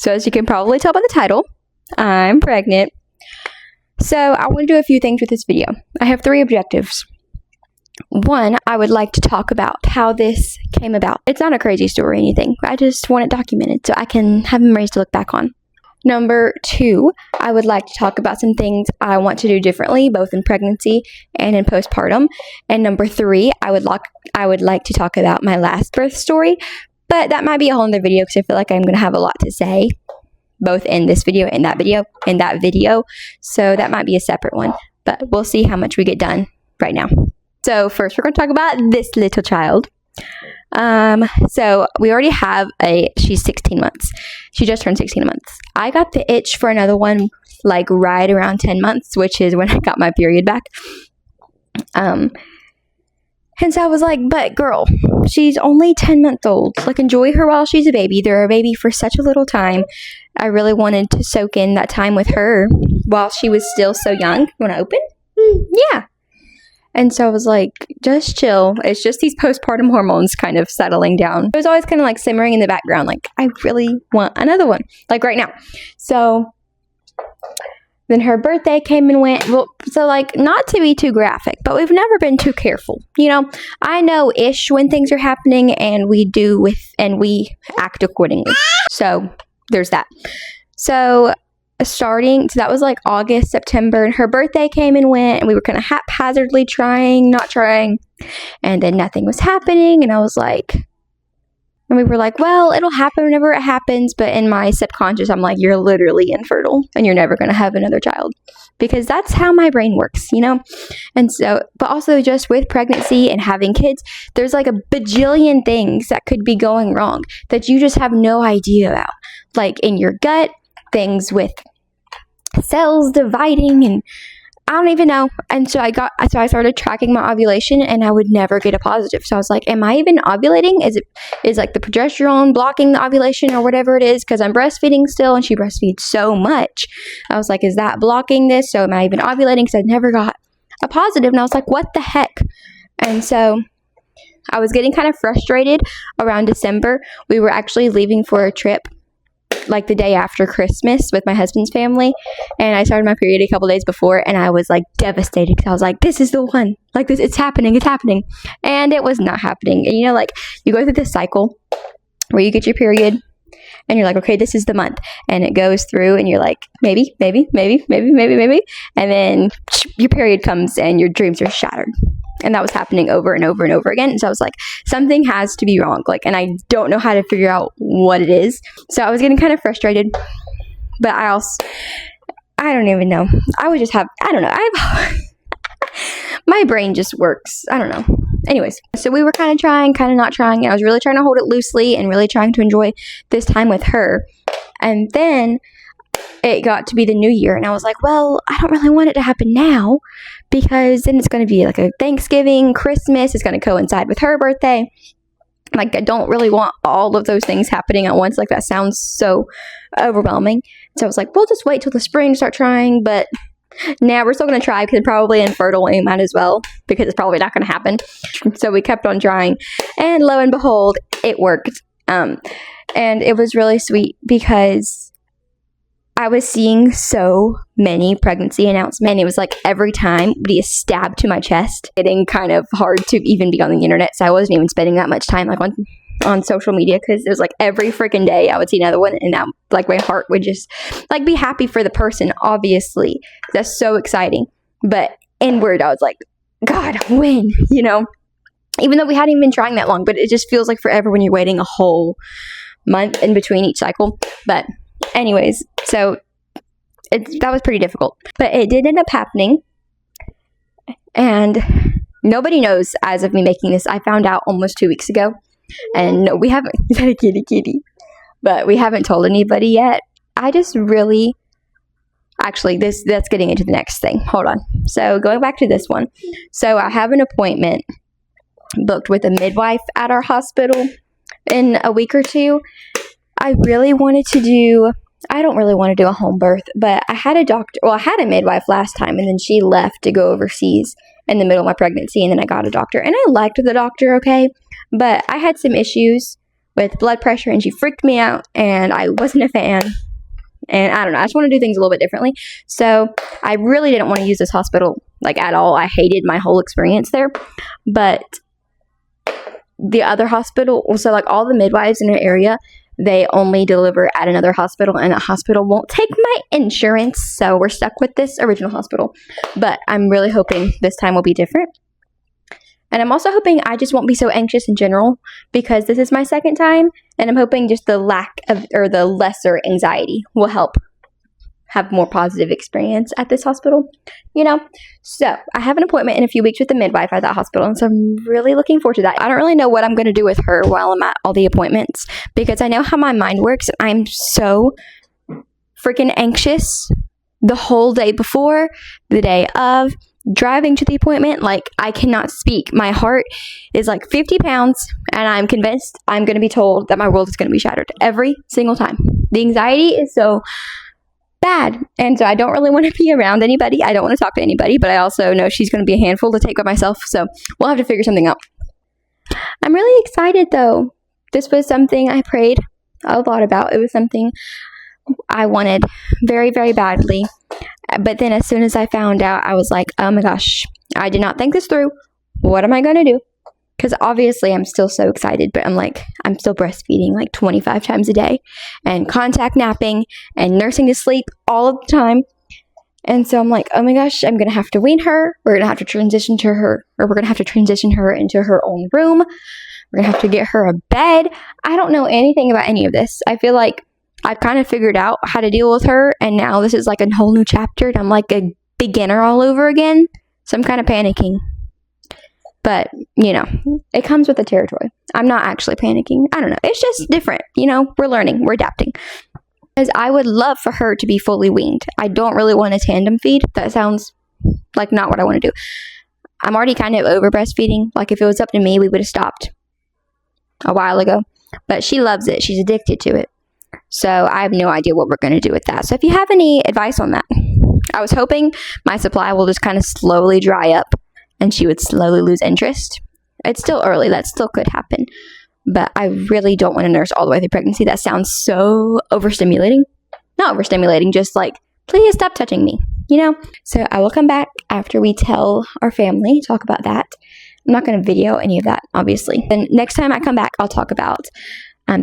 So as you can probably tell by the title, I'm pregnant. So I want to do a few things with this video. I have 3 objectives. 1, I would like to talk about how this came about. It's not a crazy story or anything. I just want it documented so I can have memories to look back on. Number 2, I would like to talk about some things I want to do differently, both in pregnancy and in postpartum. And number 3, I would like to talk about my last birth story, but that might be a whole other video because I feel like I'm going to have a lot to say, both in this video and that video. So that might be a separate one, but we'll see how much we get done right now. So first, we're going to talk about this little child. So we already have she's 16 months. She just turned 16 months. I got the itch for another one, like right around 10 months, which is when I got my period back. And so I was like, but girl, she's only 10 months old. Like, enjoy her while she's a baby. They're a baby for such a little time. I really wanted to soak in that time with her while she was still so young. You want to open? Yeah. And so I was like, just chill. It's just these postpartum hormones kind of settling down. It was always kind of like simmering in the background. Like, I really want another one. Like right now. So then her birthday came and went. Well, so like, not to be too graphic, but we've never been too careful. You know, I know-ish when things are happening, and we act accordingly. So there's that. So that was like August, September, and her birthday came and went, and we were kind of haphazardly not trying, and then nothing was happening, and I was like, and we were like, well, it'll happen whenever it happens, but in my subconscious, I'm like, you're literally infertile, and you're never going to have another child, because that's how my brain works, you know? And so, but also just with pregnancy and having kids, there's like a bajillion things that could be going wrong that you just have no idea about, like in your gut, things with cells dividing, and I don't even know. And so I started tracking my ovulation, and I would never get a positive. So I was like, am I even ovulating? Is like the progesterone blocking the ovulation or whatever it is? Because I'm breastfeeding still, and she breastfeeds so much. I was like, is that blocking this? So am I even ovulating? Because I never got a positive. And I was like, what the heck? And so I was getting kind of frustrated around December. We were actually leaving for a trip like the day after Christmas with my husband's family, and I started my period a couple days before, and I was like devastated because I was like, this is the one, like this, it's happening, and it was not happening. And you know, like, you go through this cycle where you get your period and you're like, okay, this is the month, and it goes through, and you're like, maybe, and then your period comes and your dreams are shattered. And that was happening over and over and over again. And so I was like, something has to be wrong. Like, and I don't know how to figure out what it is. So I was getting kind of frustrated. But I don't even know. My brain just works. I don't know. Anyways, so we were kind of trying, kind of not trying. And I was really trying to hold it loosely and really trying to enjoy this time with her. And then it got to be the new year, and I was like, well, I don't really want it to happen now, because then it's going to be like a Thanksgiving, Christmas, it's going to coincide with her birthday. Like, I don't really want all of those things happening at once. Like, that sounds so overwhelming. So I was like, we'll just wait till the spring to start trying, but now we're still going to try because it's probably infertile, and we might as well, because it's probably not going to happen. So we kept on trying, and lo and behold, it worked. And it was really sweet because I was seeing so many pregnancy announcements, and it was like every time would be a stab to my chest. Getting kind of hard to even be on the internet, so I wasn't even spending that much time like on social media, because it was like every freaking day I would see another one, and that, like, my heart would just like be happy for the person. Obviously, that's so exciting, but inward I was like, God, when, you know? Even though we hadn't even been trying that long, but it just feels like forever when you're waiting a whole month in between each cycle. But anyways, so that was pretty difficult, but it did end up happening, and nobody knows as of me making this. I found out almost 2 weeks ago, and no, we haven't. Is that a kitty? But we haven't told anybody yet. I just really, actually, that's getting into the next thing. Hold on. So going back to this one, so I have an appointment booked with a midwife at our hospital in a week or two. I don't really want to do a home birth, but I had a midwife last time, and then she left to go overseas in the middle of my pregnancy, and then I got a doctor, and I liked the doctor, okay, but I had some issues with blood pressure, and she freaked me out, and I wasn't a fan. And I don't know, I just want to do things a little bit differently. So I really didn't want to use this hospital like at all. I hated my whole experience there. But the other hospital, so like all the midwives in our area, they only deliver at another hospital, and that hospital won't take my insurance. So we're stuck with this original hospital. But I'm really hoping this time will be different. And I'm also hoping I just won't be so anxious in general, because this is my second time, and I'm hoping just the lesser anxiety will help have more positive experience at this hospital, So I have an appointment in a few weeks with the midwife at that hospital, and so I'm really looking forward to that. I don't really know what I'm going to do with her while I'm at all the appointments, because I know how my mind works. I'm so freaking anxious the whole day before, the day of, driving to the appointment. Like, I cannot speak. My heart is like 50 pounds, and I'm convinced I'm going to be told that my world is going to be shattered every single time. The anxiety is so bad, and so I don't really want to be around anybody. I don't want to talk to anybody, but I also know she's going to be a handful to take by myself, so we'll have to figure something out. I'm really excited, though. This was something I prayed a lot about. It was something I wanted very, very badly. But then as soon as I found out, I was like, oh my gosh, I did not think this through. What am I going to do? Because obviously I'm still so excited, but I'm still breastfeeding like 25 times a day, and contact napping and nursing to sleep all of the time. And so I'm like, oh my gosh, I'm going to have to wean her. We're going to have to transition her into her own room. We're going to have to get her a bed. I don't know anything about any of this. I feel like I've kind of figured out how to deal with her, and now this is like a whole new chapter, and I'm like a beginner all over again. So I'm kind of panicking. But, it comes with the territory. I'm not actually panicking. I don't know. It's just different. We're learning. We're adapting. Because I would love for her to be fully weaned. I don't really want a tandem feed. That sounds like not what I want to do. I'm already kind of over breastfeeding. Like, if it was up to me, we would have stopped a while ago. But she loves it. She's addicted to it. So I have no idea what we're going to do with that. So if you have any advice on that, I was hoping my supply will just kind of slowly dry up and she would slowly lose interest. It's still early. That still could happen. But I really don't want to nurse all the way through pregnancy. That sounds so overstimulating. Not overstimulating, just like, please stop touching me, So I will come back after we tell our family, talk about that. I'm not going to video any of that, obviously. And next time I come back, I'll talk about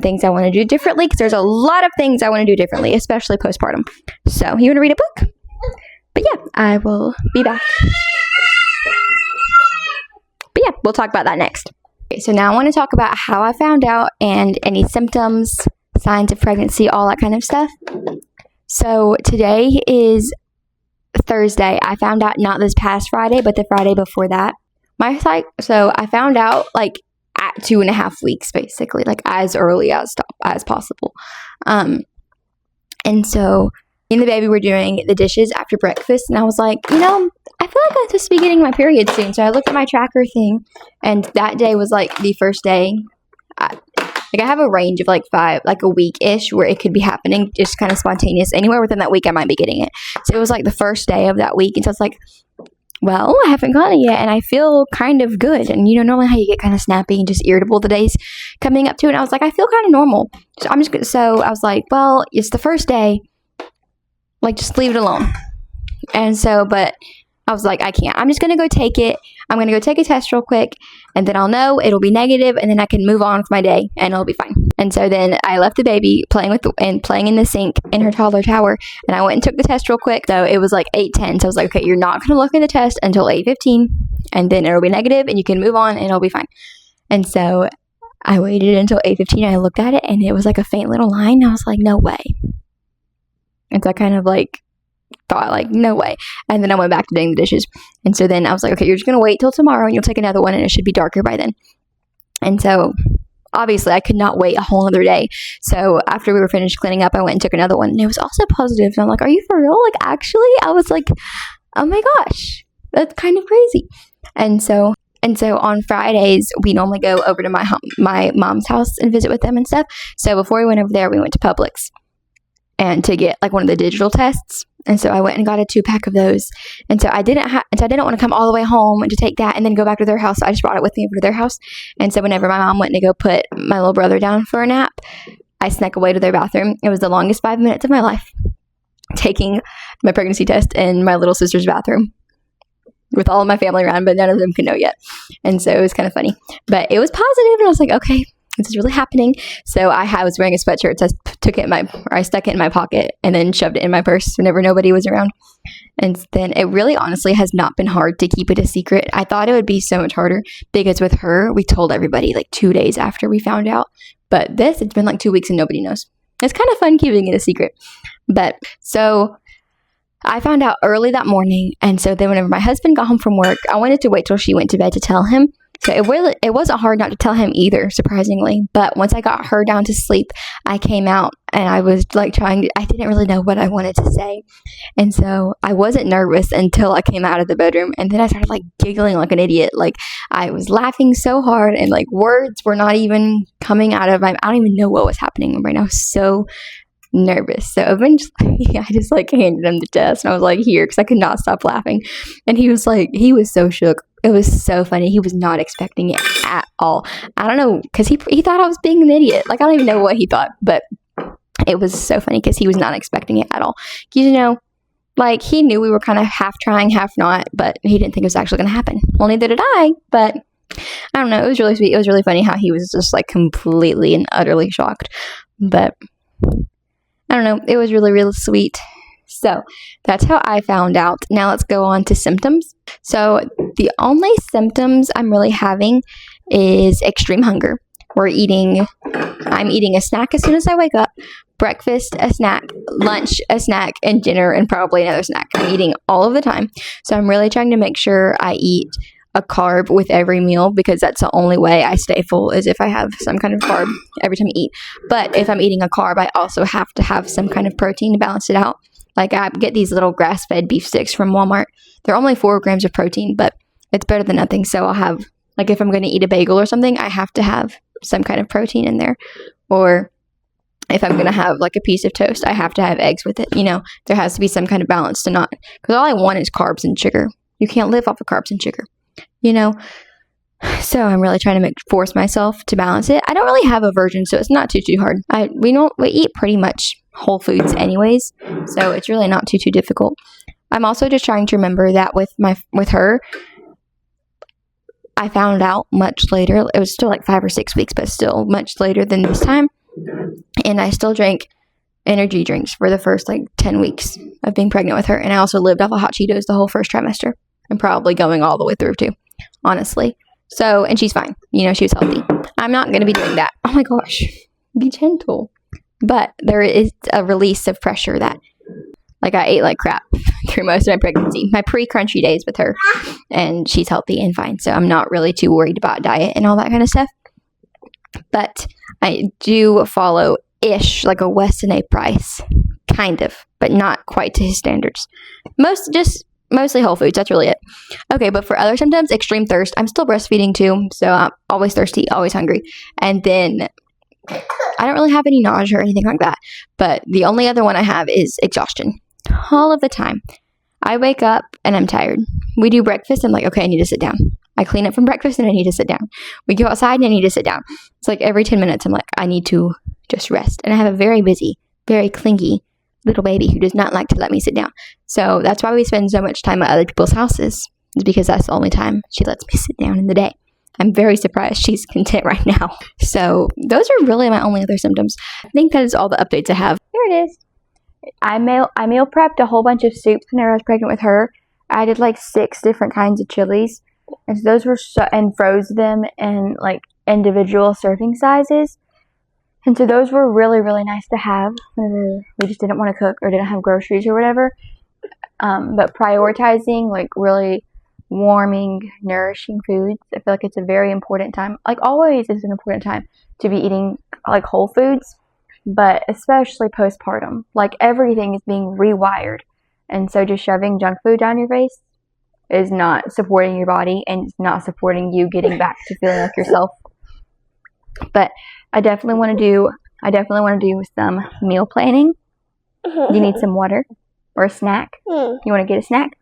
things I want to do differently, because there's a lot of things I want to do differently, especially postpartum. So, you want to read a book? But yeah, I will be back. But yeah, we'll talk about that next. Okay, so now I want to talk about how I found out and any symptoms, signs of pregnancy, all that kind of stuff. So today is Thursday. I found out not this past Friday, but the Friday before that. So I found out like at 2.5 weeks, basically, like as early as possible. And so me and the baby were doing the dishes after breakfast, and I was like, I feel like I'm supposed to be getting my period soon. So I looked at my tracker thing, and that day was like the first day. I have a range of like a week-ish where it could be happening, just kind of spontaneous. Anywhere within that week, I might be getting it. So it was like the first day of that week, and so I was like, well, I haven't gotten it yet, and I feel kind of good. And normally how you get kind of snappy and just irritable the days coming up to it. And I was like, I feel kind of normal. So I was like, well, it's the first day. Like, just leave it alone. And so, but I was like, I can't. I'm just going to go take it. I'm going to go take a test real quick, and then I'll know it'll be negative, and then I can move on with my day, and it'll be fine. And so then I left the baby playing in the sink in her toddler tower, and I went and took the test real quick. So it was like 8:10. So I was like, okay, you're not going to look at the test until 8:15, and then it'll be negative, and you can move on, and it'll be fine. And so I waited until 8:15, and I looked at it, and it was like a faint little line. And I was like, no way. And so I kind of like thought like, no way. And then I went back to doing the dishes. And so then I was like, okay, you're just going to wait till tomorrow, and you'll take another one, and it should be darker by then. And so obviously I could not wait a whole other day. So after we were finished cleaning up, I went and took another one, and it was also positive. And I'm like, are you for real? Like, actually? I was like, oh my gosh, that's kind of crazy. And so on Fridays, we normally go over to my mom's house and visit with them and stuff. So before we went over there, we went to Publix and to get like one of the digital tests. And so I went and got a 2-pack of those. And so I didn't want to come all the way home to take that and then go back to their house. So I just brought it with me over to their house. And so whenever my mom went to go put my little brother down for a nap, I snuck away to their bathroom. It was the longest 5 minutes of my life, taking my pregnancy test in my little sister's bathroom with all of my family around, but none of them could know yet. And so it was kind of funny. But it was positive, and I was like, okay, this is really happening. So I was wearing a sweatshirt, so I stuck it in my pocket and then shoved it in my purse whenever nobody was around. And then it really honestly has not been hard to keep it a secret. I thought it would be so much harder because with her, we told everybody like 2 days after we found out. But it's been like 2 weeks and nobody knows. It's kind of fun keeping it a secret. But so I found out early that morning. And so then whenever my husband got home from work, I wanted to wait till she went to bed to tell him. So it wasn't hard not to tell him either, surprisingly. But once I got her down to sleep, I came out and I was like I didn't really know what I wanted to say. And so I wasn't nervous until I came out of the bedroom. And then I started like giggling like an idiot. Like I was laughing so hard and like words were not even coming out of I don't even know what was happening right now. I was so nervous. So eventually I just like handed him the test and I was like, here, because I could not stop laughing. And he was so shook. It was so funny. He was not expecting it at all. I don't know, because he thought I was being an idiot. Like I don't even know what he thought, but it was so funny because he was not expecting it at all. Like he knew we were kind of half trying, half not, but he didn't think it was actually going to happen. Well, neither did I, but I don't know. It was really sweet. It was really funny how he was just like completely and utterly shocked. But I don't know. It was really, really sweet. So that's how I found out. Now let's go on to symptoms. So the only symptoms I'm really having is extreme hunger. I'm eating a snack as soon as I wake up, breakfast, a snack, lunch, a snack, and dinner, and probably another snack. I'm eating all of the time. So I'm really trying to make sure I eat a carb with every meal because that's the only way I stay full is if I have some kind of carb every time I eat. But if I'm eating a carb, I also have to have some kind of protein to balance it out. Like I get these little grass-fed beef sticks from Walmart. They're only 4 grams of protein, but it's better than nothing. So I'll have, like if I'm going to eat a bagel or something, I have to have some kind of protein in there. Or if I'm going to have like a piece of toast, I have to have eggs with it. There has to be some kind of balance to not, because all I want is carbs and sugar. You can't live off of carbs and sugar, So I'm really trying to force myself to balance it. I don't really have a version, so it's not too hard. We eat pretty much whole foods anyways, so it's really not too difficult. I'm also just trying to remember that with her, I found out much later. It was still like 5 or 6 weeks, but still much later than this time. And I still drank energy drinks for the first like 10 weeks of being pregnant with her. And I also lived off of hot Cheetos the whole first trimester. I'm probably going all the way through too, honestly. So, and she's fine. She was healthy. I'm not going to be doing that. Oh my gosh. Be gentle. But there is a release of pressure that, like, I ate like crap through most of my pregnancy. My pre-crunchy days with her. And she's healthy and fine. So I'm not really too worried about diet and all that kind of stuff. But I do follow-ish like a Weston A. Price. Kind of. But not quite to his standards. Mostly whole foods. That's really it. Okay, but for other symptoms, extreme thirst. I'm still breastfeeding too, so I'm always thirsty, always hungry. And then I don't really have any nausea or anything like that. But the only other one I have is exhaustion. All of the time. I wake up and I'm tired. We do breakfast. I'm like, okay, I need to sit down. I clean up from breakfast and I need to sit down. We go outside and I need to sit down. It's like every 10 minutes I'm like, I need to just rest. And I have a very busy, very clingy little baby who does not like to let me sit down. So that's why we spend so much time at other people's houses, is because that's the only time she lets me sit down in the day. I'm very surprised she's content right now. So those are really my only other symptoms. I think that is all the updates I have. Here it is. I meal prepped a whole bunch of soups whenever I was pregnant with her. I did like 6 different kinds of chilies. And so those were and froze them in like individual serving sizes. And so those were really, really nice to have whenever we just didn't want to cook or didn't have groceries or whatever. But prioritizing like really warming, nourishing foods, I feel like it's a very important time. Like always is an important time to be eating like whole foods, but especially postpartum. Like everything is being rewired. And so just shoving junk food down your face is not supporting your body and it's not supporting you getting back to feeling like yourself. But I definitely want to do some meal planning. You need some water. or a snack? You want to get a snack?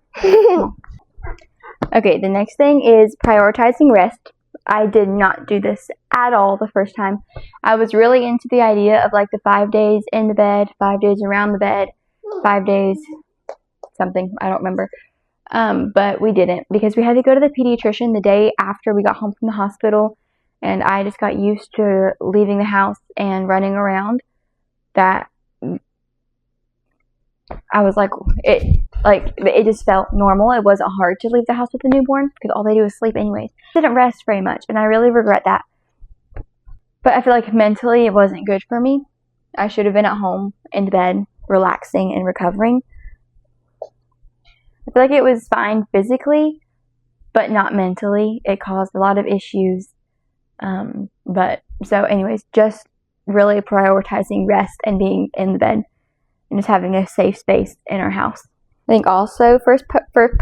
Okay, the next thing is prioritizing rest. I did not do this at all the first time. I was really into the idea of like the 5 days in the bed, 5 days around the bed, 5 days something, I don't remember. But we didn't because we had to go to the pediatrician the day after we got home from the hospital, and I just got used to leaving the house and running around that I was like, it just felt normal. It wasn't hard to leave the house with a newborn because all they do is sleep anyways. I didn't rest very much, and I really regret that. But I feel like mentally it wasn't good for me. I should have been at home in bed, relaxing and recovering. I feel like it was fine physically, but not mentally. It caused a lot of issues. So anyways, just really prioritizing rest and being in the bed and just having a safe space in our house. I think also for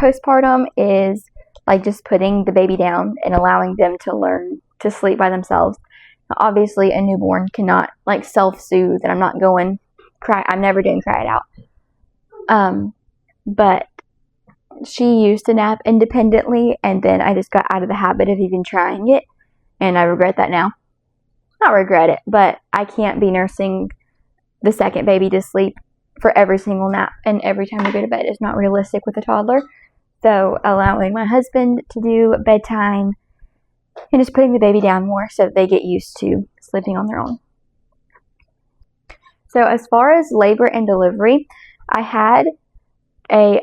postpartum is like just putting the baby down and allowing them to learn to sleep by themselves. Obviously, a newborn cannot like self-soothe, and I'm not going cry. I'm never doing cry it out. But she used to nap independently, and then I just got out of the habit of even trying it, and I regret that now. Not regret it, but I can't be nursing the second baby to sleep for every single nap, and every time we go to bed is not realistic with a toddler. So allowing my husband to do bedtime and just putting the baby down more so that they get used to sleeping on their own. So as far as labor and delivery, I had a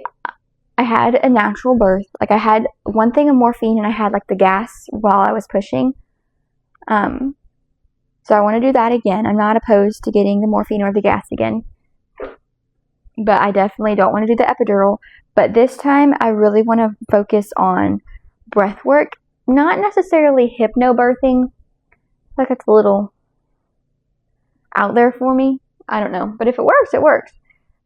natural birth. Like I had one thing of morphine and I had like the gas while I was pushing. So I want to do that again. I'm not opposed to getting the morphine or the gas again. But I definitely don't want to do the epidural. But this time I really want to focus on breath work. Not necessarily hypnobirthing. Like it's a little out there for me. I don't know. But if it works, it works.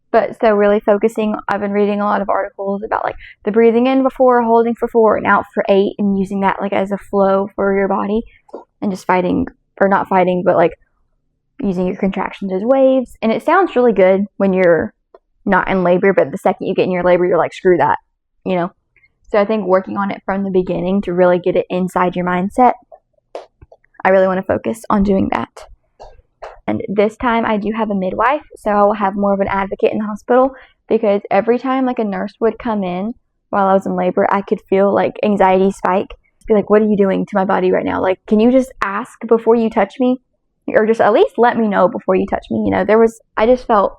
But so really focusing, I've been reading a lot of articles about like the breathing in before, holding for 4 and out for 8 and using that like as a flow for your body and just not fighting, but like using your contractions as waves. And it sounds really good when you're not in labor, but the second you get in your labor, you're like, screw that, you know? So I think working on it from the beginning to really get it inside your mindset, I really want to focus on doing that. And this time I do have a midwife, so I will have more of an advocate in the hospital because every time like a nurse would come in while I was in labor, I could feel like anxiety spike. Be like, what are you doing to my body right now? Like, can you just ask before you touch me? Or just at least let me know before you touch me. You know, I just felt,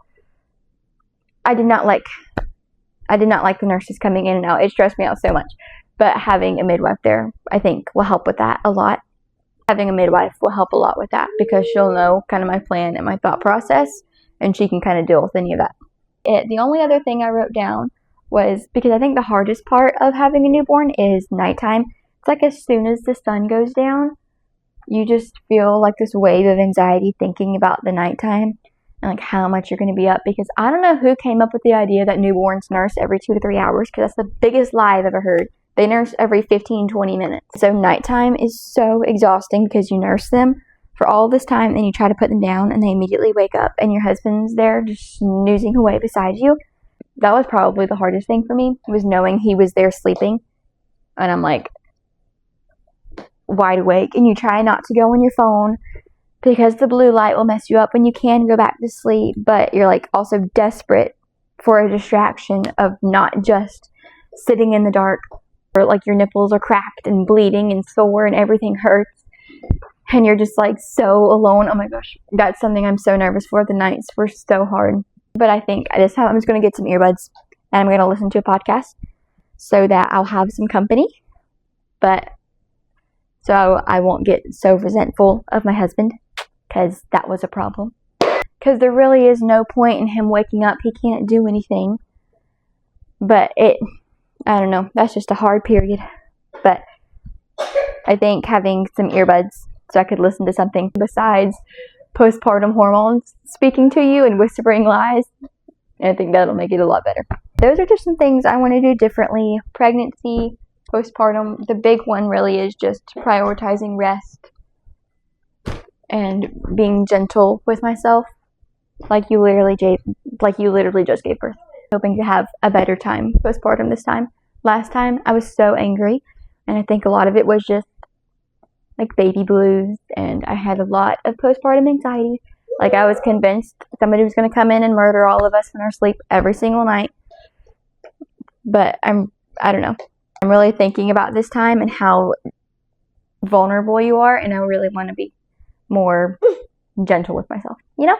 I did not like the nurses coming in and out. It stressed me out so much. But having a midwife there, I think, will help with that a lot. Having a midwife will help a lot with that because she'll know kind of my plan and my thought process, and she can kind of deal with any of that. The only other thing I wrote down was, because I think the hardest part of having a newborn is nighttime. It's like as soon as the sun goes down, you just feel like this wave of anxiety thinking about the nighttime and like how much you're going to be up, because I don't know who came up with the idea that newborns nurse every 2 to 3 hours, because that's the biggest lie I've ever heard. They nurse every 15-20 minutes. So nighttime is so exhausting because you nurse them for all this time and you try to put them down and they immediately wake up and your husband's there just snoozing away beside you. That was probably the hardest thing for me, was knowing he was there sleeping and I'm like wide awake, and you try not to go on your phone because the blue light will mess you up when you can go back to sleep, but you're like also desperate for a distraction of not just sitting in the dark, or like your nipples are cracked and bleeding and sore and everything hurts and you're just like so alone. Oh my gosh, that's something I'm so nervous for. The nights were so hard. But I think this time I'm just going to get some earbuds and I'm going to listen to a podcast so that I'll have some company, but so I won't get so resentful of my husband, because that was a problem. Because there really is no point in him waking up. He can't do anything. But I don't know, that's just a hard period. But I think having some earbuds so I could listen to something besides postpartum hormones speaking to you and whispering lies, I think that'll make it a lot better. Those are just some things I want to do differently. Pregnancy, postpartum, the big one really is just prioritizing rest and being gentle with myself, like you literally just gave birth. hoping to have a better time postpartum this time. Last time I was so angry, and I think a lot of it was just like baby blues, and I had a lot of postpartum anxiety. Like, I was convinced somebody was going to come in and murder all of us in our sleep every single night. But I don't know. I'm really thinking about this time and how vulnerable you are, and I really want to be more gentle with myself, you know?